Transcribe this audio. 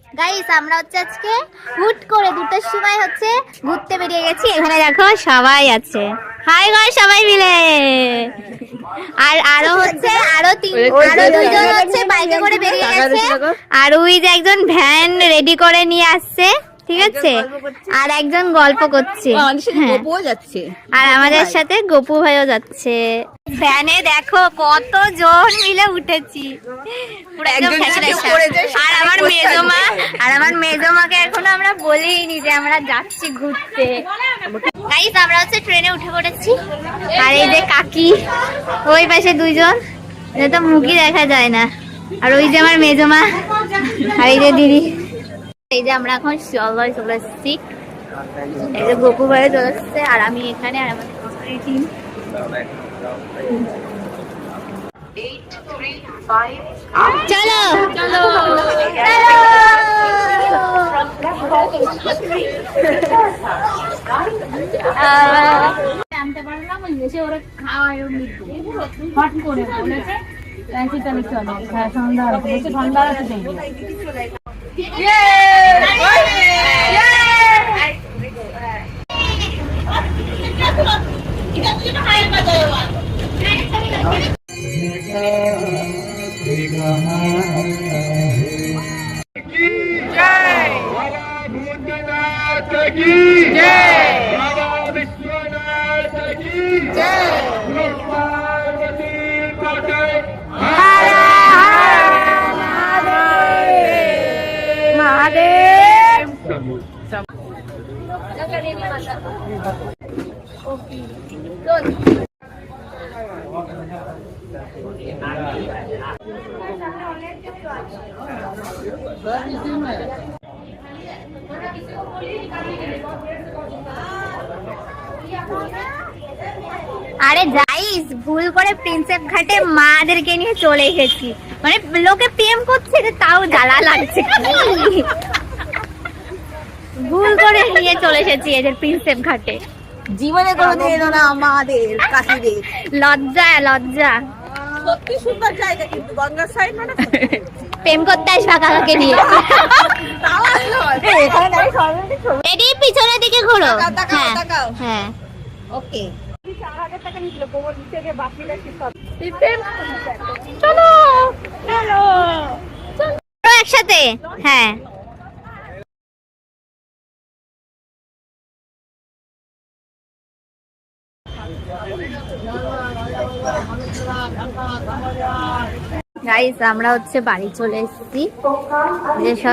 Guys আমরা হচ্ছে আজকে হুট করে 2টার সময় হচ্ছে ঘুরতে বেরিয়ে গেছি। এখানে দেখো সবাই আছে, হাই গাই সবাই মিলে। আর আরো হচ্ছে আরো দুইজন হচ্ছে বাইকে করে বেরিয়ে গেছে। আর ওই যে একজন ভ্যান রেডি করে নিয়ে আসছে, ঠিক আছে, আর একজন গল্প করছে, আর আমাদের সাথে গপু ভাইও যাচ্ছে। ভ্যানে দেখো কতজন মিলে উঠেছি, আর আমার মেজমাকে এখনো আমরা বলিনি যে আমরা যাচ্ছি ঘুরতে। গাইস আমরা হচ্ছে ট্রেনে উঠে পড়েছি, আর এই যে কাকি ওই পাশে দুইজন, তো মুখই দেখা যায় না। আর ওই যে আমার মেজমা, আর এই যে দিদি। এই যে আমরা এখন শিয়ালদহ চলে এসেছি, এই যে গপু ভাই চলে এসছে, আর আমি এখানে, আর আমাদের টিম। চলো চলো জানতে পারলাম এসে ওরা খাওয়ায় হট করে বলেছে সন্ধ্যা আরে যাইস, ভুল করে প্রিন্সেপ ঘাটে মাদেরকে নিয়ে চলে এসেছি, মানে লোকে প্রেম করছে তাও জ্বালা লাগছে। ভুল করে নিয়ে চলে এসেছি এদের প্রিন্সেপ ঘাটে। জীবনে কোনোদিন এলো না আমাদের কাশিদের। লজ্জা লজ্জা। সত্যি সুন্দর জায়গা, কিন্তু গঙ্গার সাইড মানে প্রেম করতে আসবা কাকাকে নিয়ে। এটি পিছনের দিকে ঘোরো। হ্যাঁ ওকে। চলো চলো একসাথে। হ্যাঁ গাইস আমরা হচ্ছে বাড়ি চলে এসেছি, যে সব